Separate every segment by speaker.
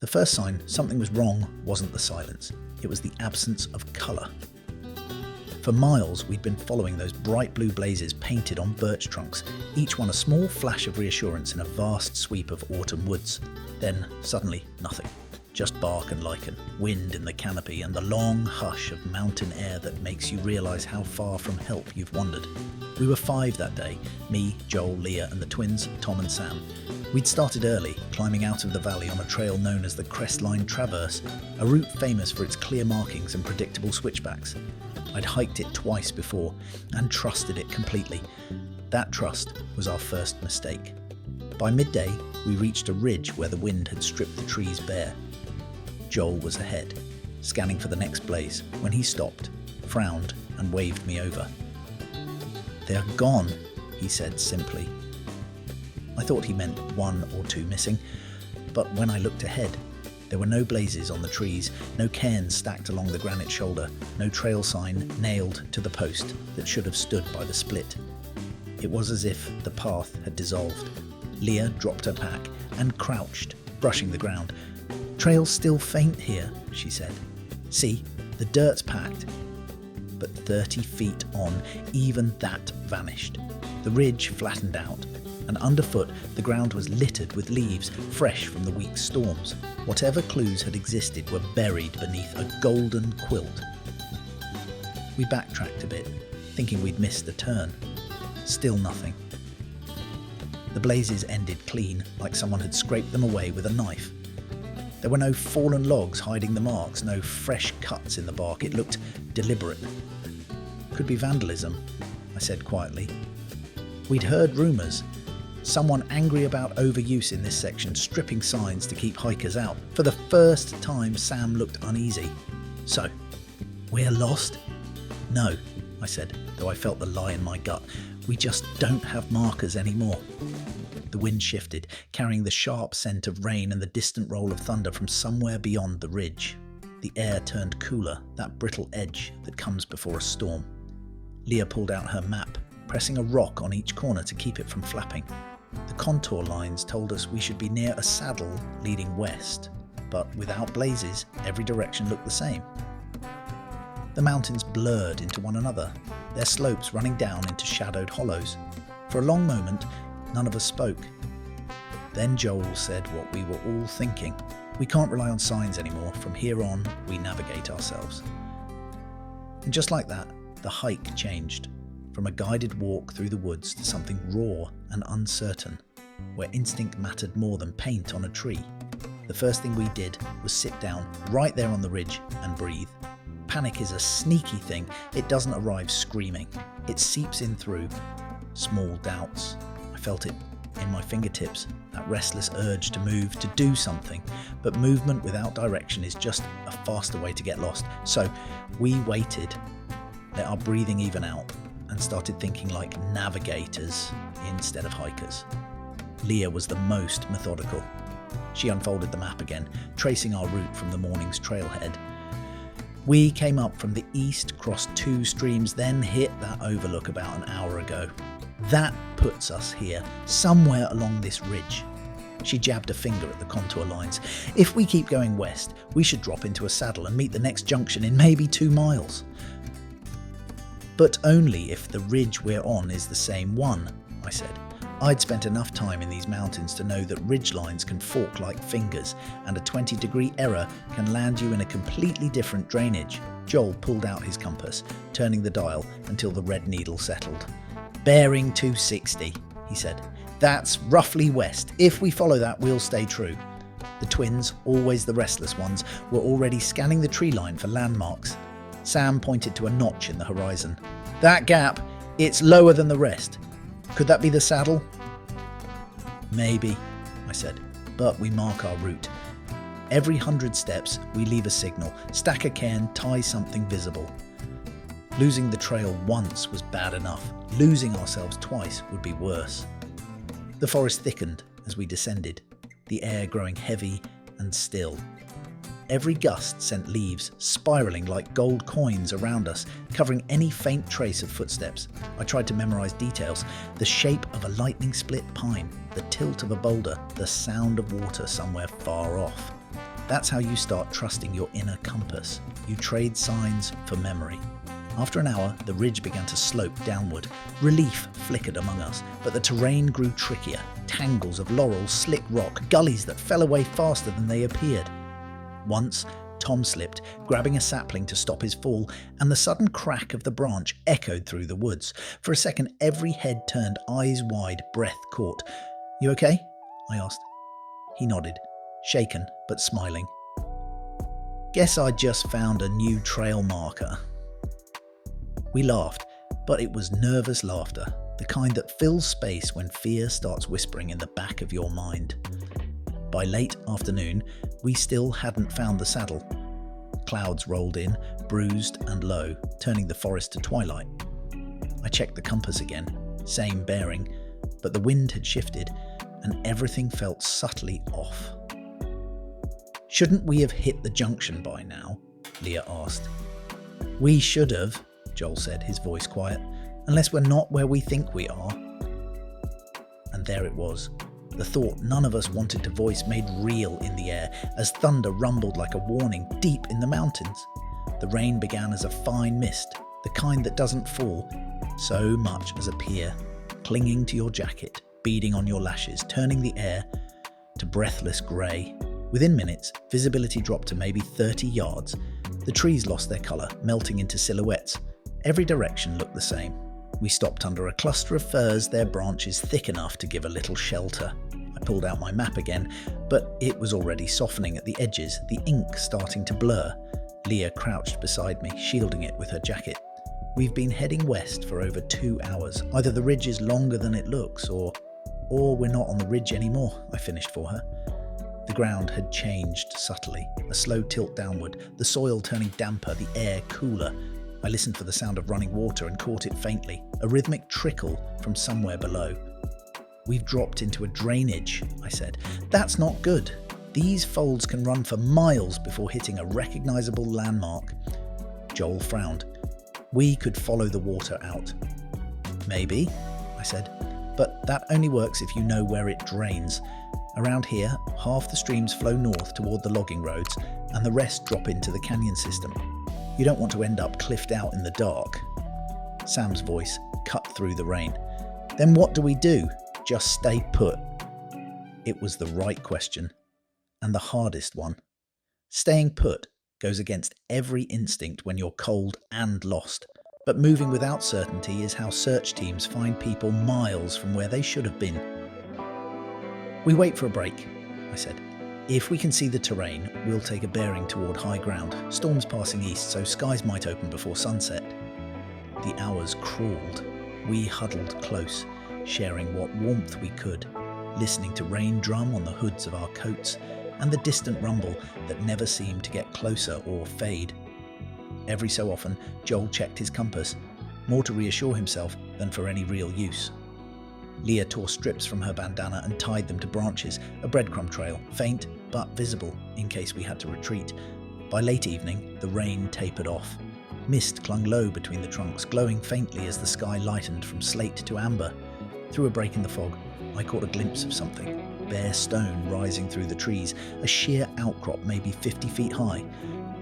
Speaker 1: The first sign something was wrong wasn't the silence, it was the absence of colour. For miles we'd been following those bright blue blazes painted on birch trunks, each one a small flash of reassurance in a vast sweep of autumn woods. Then, suddenly, nothing. Just bark and lichen, wind in the canopy, and the long hush of mountain air that makes you realise how far from help you've wandered. We were 5 that day, me, Joel, Leah and the twins, Tom and Sam. We'd started early, climbing out of the valley on a trail known as the Crestline Traverse, a route famous for its clear markings and predictable switchbacks. I'd hiked it twice before and trusted it completely. That trust was our first mistake. By midday, we reached a ridge where the wind had stripped the trees bare. Joel was ahead, scanning for the next blaze, when he stopped, frowned and waved me over. "They're gone," he said simply. I thought he meant 1 or 2 missing, but when I looked ahead, there were no blazes on the trees, no cairns stacked along the granite shoulder, no trail sign nailed to the post that should have stood by the split. It was as if the path had dissolved. Leah dropped her pack and crouched, brushing the ground. "Trail's still faint here," she said. "See, the dirt's packed." But 30 feet on, even that vanished. The ridge flattened out, and underfoot the ground was littered with leaves, fresh from the week's storms. Whatever clues had existed were buried beneath a golden quilt. We backtracked a bit, thinking we'd missed the turn. Still nothing. The blazes ended clean, like someone had scraped them away with a knife. There were no fallen logs hiding the marks, no fresh cuts in the bark. It looked deliberate. "Could be vandalism," I said quietly. We'd heard rumours. Someone angry about overuse in this section, stripping signs to keep hikers out. For the first time, Sam looked uneasy. "So, we're lost?" "No," I said, though I felt the lie in my gut. "We just don't have markers anymore." The wind shifted, carrying the sharp scent of rain and the distant roll of thunder from somewhere beyond the ridge. The air turned cooler, that brittle edge that comes before a storm. Leah pulled out her map, pressing a rock on each corner to keep it from flapping. The contour lines told us we should be near a saddle leading west, but without blazes, every direction looked the same. The mountains blurred into one another, their slopes running down into shadowed hollows. For a long moment, none of us spoke. Then Joel said what we were all thinking. "We can't rely on signs anymore. From here on, we navigate ourselves." And just like that, the hike changed. From a guided walk through the woods to something raw and uncertain, where instinct mattered more than paint on a tree. The first thing we did was sit down right there on the ridge and breathe. Panic is a sneaky thing. It doesn't arrive screaming. It seeps in through small doubts. I felt it in my fingertips, that restless urge to move, to do something. But movement without direction is just a faster way to get lost. So we waited, let our breathing even out, and started thinking like navigators instead of hikers. Leah was the most methodical. She unfolded the map again, tracing our route from the morning's trailhead. We came up from the east, crossed 2 streams, then hit that overlook about an hour ago. That puts us here, somewhere along this ridge. She jabbed a finger at the contour lines. If we keep going west, we should drop into a saddle and meet the next junction in maybe 2 miles. But only if the ridge we're on is the same one, I said. I'd spent enough time in these mountains to know that ridgelines can fork like fingers, and a 20-degree error can land you in a completely different drainage. Joel pulled out his compass, turning the dial until the red needle settled. "Bearing 260, he said. "That's roughly west. If we follow that, we'll stay true." The twins, always the restless ones, were already scanning the tree line for landmarks. Sam pointed to a notch in the horizon. "That gap, it's lower than the rest. Could that be the saddle?" "Maybe," I said, "but we mark our route. Every 100 steps, we leave a signal, stack a cairn, tie something visible." Losing the trail once was bad enough. Losing ourselves twice would be worse. The forest thickened as we descended, the air growing heavy and still. Every gust sent leaves spiralling like gold coins around us, covering any faint trace of footsteps. I tried to memorize details: the shape of a lightning-split pine, the tilt of a boulder, the sound of water somewhere far off. That's how you start trusting your inner compass. You trade signs for memory. After an hour, the ridge began to slope downward. Relief flickered among us, but the terrain grew trickier. Tangles of laurel, slick rock, gullies that fell away faster than they appeared. Once, Tom slipped, grabbing a sapling to stop his fall, and the sudden crack of the branch echoed through the woods. For a second, every head turned, eyes wide, breath caught. "You okay?" I asked. He nodded, shaken but smiling. "Guess I just found a new trail marker." We laughed, but it was nervous laughter, the kind that fills space when fear starts whispering in the back of your mind. By late afternoon, we still hadn't found the saddle. Clouds rolled in, bruised and low, turning the forest to twilight. I checked the compass again, same bearing, but the wind had shifted and everything felt subtly off. "Shouldn't we have hit the junction by now?" Leah asked. "We should have," Joel said, his voice quiet, "unless we're not where we think we are." And there it was. The thought none of us wanted to voice made real in the air as thunder rumbled like a warning deep in the mountains. The rain began as a fine mist, the kind that doesn't fall so much as appear, clinging to your jacket, beading on your lashes, turning the air to breathless grey. Within minutes, visibility dropped to maybe 30 yards. The trees lost their colour, melting into silhouettes. Every direction looked the same. We stopped under a cluster of firs, their branches thick enough to give a little shelter. I pulled out my map again, but it was already softening at the edges, the ink starting to blur. Leah crouched beside me, shielding it with her jacket. "We've been heading west for over 2 hours. Either the ridge is longer than it looks, or we're not on the ridge anymore," I finished for her. The ground had changed subtly, a slow tilt downward, the soil turning damper, the air cooler. I listened for the sound of running water and caught it faintly, a rhythmic trickle from somewhere below. "We've dropped into a drainage," I said. "That's not good. These folds can run for miles before hitting a recognizable landmark." Joel frowned. "We could follow the water out." "Maybe," I said, "but that only works if you know where it drains. Around here, half the streams flow north toward the logging roads, and the rest drop into the canyon system. You don't want to end up cliffed out in the dark." Sam's voice cut through the rain. "Then what do we do? Just stay put?" It was the right question, and the hardest one. Staying put goes against every instinct when you're cold and lost, but moving without certainty is how search teams find people miles from where they should have been. "We wait for a break," I said. "If we can see the terrain, we'll take a bearing toward high ground. Storm's passing east, so skies might open before sunset." The hours crawled. We huddled close, sharing what warmth we could, listening to rain drum on the hoods of our coats and the distant rumble that never seemed to get closer or fade. Every so often, Joel checked his compass, more to reassure himself than for any real use. Leah tore strips from her bandana and tied them to branches, a breadcrumb trail, faint but visible in case we had to retreat. By late evening, the rain tapered off. Mist clung low between the trunks, glowing faintly as the sky lightened from slate to amber. Through a break in the fog, I caught a glimpse of something. Bare stone rising through the trees, a sheer outcrop maybe 50 feet high.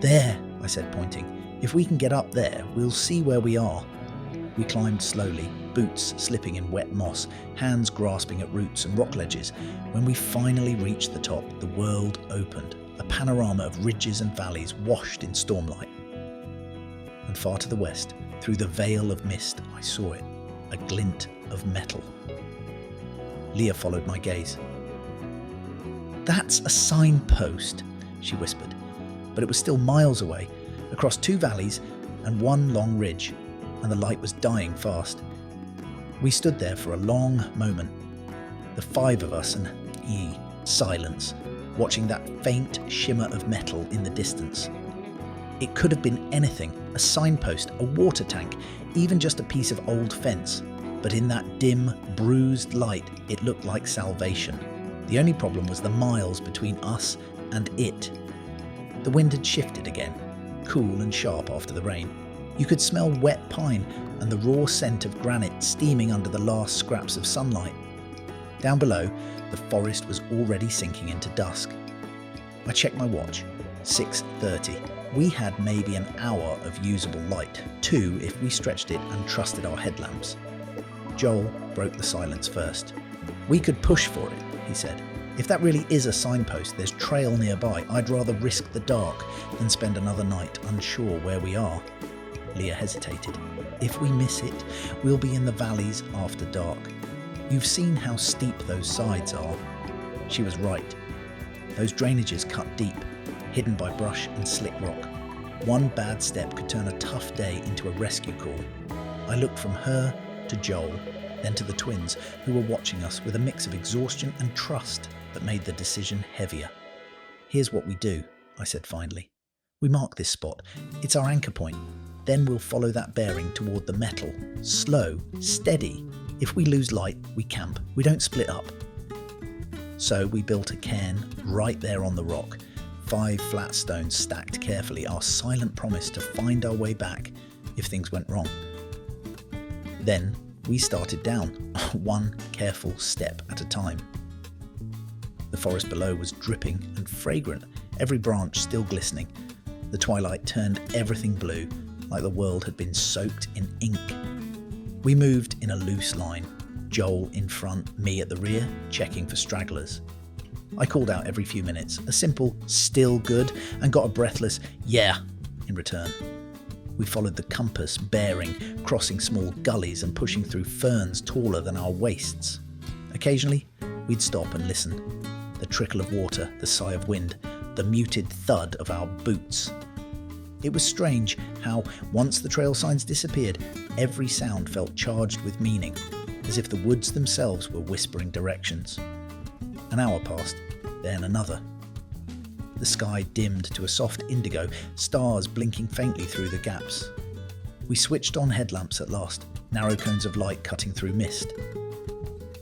Speaker 1: "There," I said, pointing. "If we can get up there, we'll see where we are." We climbed slowly, boots slipping in wet moss, hands grasping at roots and rock ledges. When we finally reached the top, the world opened, a panorama of ridges and valleys washed in stormlight. And far to the west, through the veil of mist, I saw it, a glint of metal. Leah followed my gaze. "That's a signpost," she whispered, but it was still miles away, across 2 valleys and 1 long ridge, and the light was dying fast. We stood there for a long moment, the 5 of us and silence, watching that faint shimmer of metal in the distance. It could have been anything, a signpost, a water tank, even just a piece of old fence, but in that dim, bruised light, it looked like salvation. The only problem was the miles between us and it. The wind had shifted again, cool and sharp after the rain. You could smell wet pine and the raw scent of granite steaming under the last scraps of sunlight. Down below, the forest was already sinking into dusk. I checked my watch. 6:30. We had maybe an hour of usable light, 2 if we stretched it and trusted our headlamps. Joel broke the silence first. "We could push for it," he said. "If that really is a signpost, there's trail nearby. I'd rather risk the dark than spend another night unsure where we are." Leah hesitated. "If we miss it, we'll be in the valleys after dark. You've seen how steep those sides are." She was right. Those drainages cut deep, hidden by brush and slick rock. One bad step could turn a tough day into a rescue call. I looked from her to Joel, then to the twins, who were watching us with a mix of exhaustion and trust that made the decision heavier. "Here's what we do," I said finally. "We mark this spot. It's our anchor point. Then we'll follow that bearing toward the metal. Slow, steady. If we lose light, we camp. We don't split up." So we built a cairn right there on the rock. 5 flat stones stacked carefully, our silent promise to find our way back if things went wrong. Then we started down, one careful step at a time. The forest below was dripping and fragrant, every branch still glistening. The twilight turned everything blue, like the world had been soaked in ink. We moved in a loose line, Joel in front, me at the rear, checking for stragglers. I called out every few minutes, a simple, "still good," and got a breathless, "yeah," in return. We followed the compass bearing, crossing small gullies and pushing through ferns taller than our waists. Occasionally, we'd stop and listen. The trickle of water, the sigh of wind, the muted thud of our boots. It was strange how, once the trail signs disappeared, every sound felt charged with meaning, as if the woods themselves were whispering directions. An hour passed, then another. The sky dimmed to a soft indigo, stars blinking faintly through the gaps. We switched on headlamps at last, narrow cones of light cutting through mist.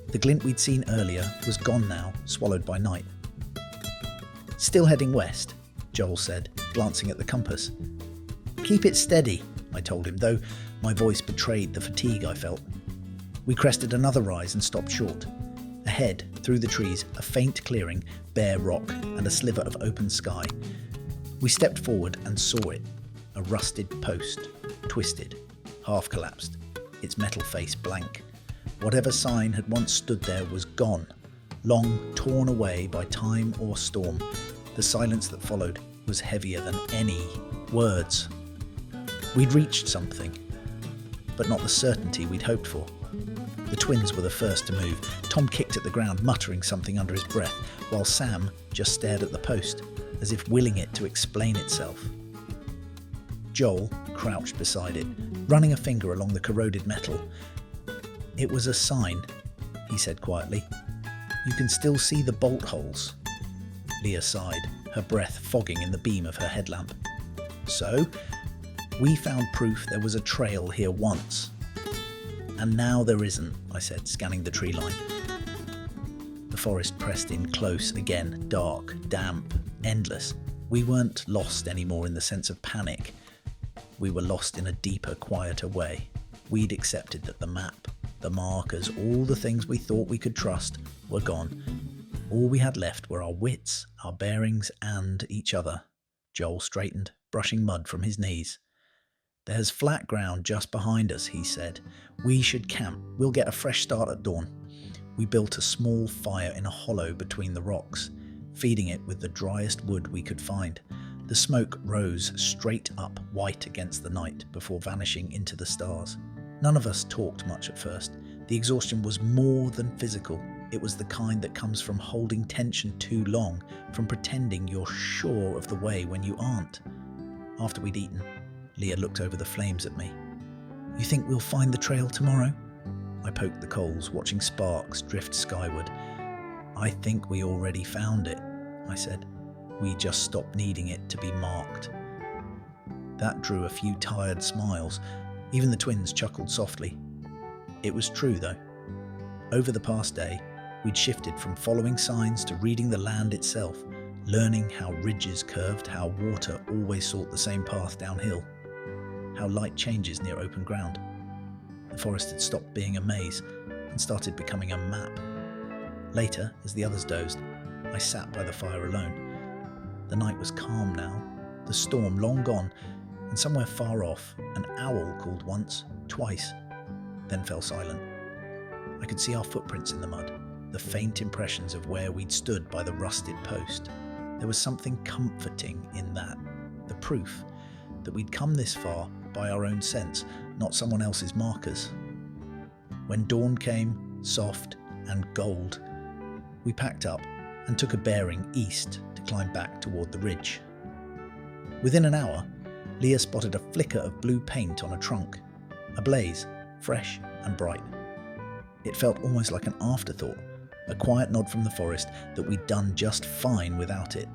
Speaker 1: The glint we'd seen earlier was gone now, swallowed by night. "Still heading west," Joel said, glancing at the compass. "Keep it steady," I told him, though my voice betrayed the fatigue I felt. We crested another rise and stopped short. Ahead, through the trees, a faint clearing, bare rock, and a sliver of open sky. We stepped forward and saw it, a rusted post, twisted, half collapsed, its metal face blank. Whatever sign had once stood there was gone, long torn away by time or storm. The silence that followed was heavier than any words. We'd reached something, but not the certainty we'd hoped for. The twins were the first to move. Tom kicked at the ground, muttering something under his breath, while Sam just stared at the post, as if willing it to explain itself. Joel crouched beside it, running a finger along the corroded metal. "It was a sign," he said quietly. "You can still see the bolt holes." Leah sighed, her breath fogging in the beam of her headlamp. "So, we found proof there was a trail here once. And now there isn't," I said, scanning the tree line. The forest pressed in close again, dark, damp, endless. We weren't lost anymore in the sense of panic. We were lost in a deeper, quieter way. We'd accepted that the map, the markers, all the things we thought we could trust were gone. All we had left were our wits, our bearings, and each other. Joel straightened, brushing mud from his knees. "There's flat ground just behind us," he said. "We should camp. We'll get a fresh start at dawn." We built a small fire in a hollow between the rocks, feeding it with the driest wood we could find. The smoke rose straight up, white against the night, before vanishing into the stars. None of us talked much at first. The exhaustion was more than physical. It was the kind that comes from holding tension too long, from pretending you're sure of the way when you aren't. After we'd eaten, Leah looked over the flames at me. "You think we'll find the trail tomorrow?" I poked the coals, watching sparks drift skyward. "I think we already found it," I said. "We just stopped needing it to be marked." That drew a few tired smiles. Even the twins chuckled softly. It was true, though. Over the past day, we'd shifted from following signs to reading the land itself, learning how ridges curved, how water always sought the same path downhill, how light changes near open ground. The forest had stopped being a maze and started becoming a map. Later, as the others dozed, I sat by the fire alone. The night was calm now, the storm long gone, and somewhere far off, an owl called once, twice, then fell silent. I could see our footprints in the mud, the faint impressions of where we'd stood by the rusted post. There was something comforting in that, the proof that we'd come this far by our own sense, not someone else's markers. When dawn came, soft and gold, we packed up and took a bearing east to climb back toward the ridge. Within an hour, Leah spotted a flicker of blue paint on a trunk, a blaze, fresh and bright. It felt almost like an afterthought, a quiet nod from the forest that we'd done just fine without it.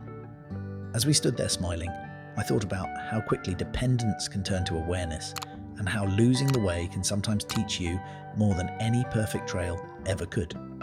Speaker 1: As we stood there smiling, I thought about how quickly dependence can turn to awareness, and how losing the way can sometimes teach you more than any perfect trail ever could.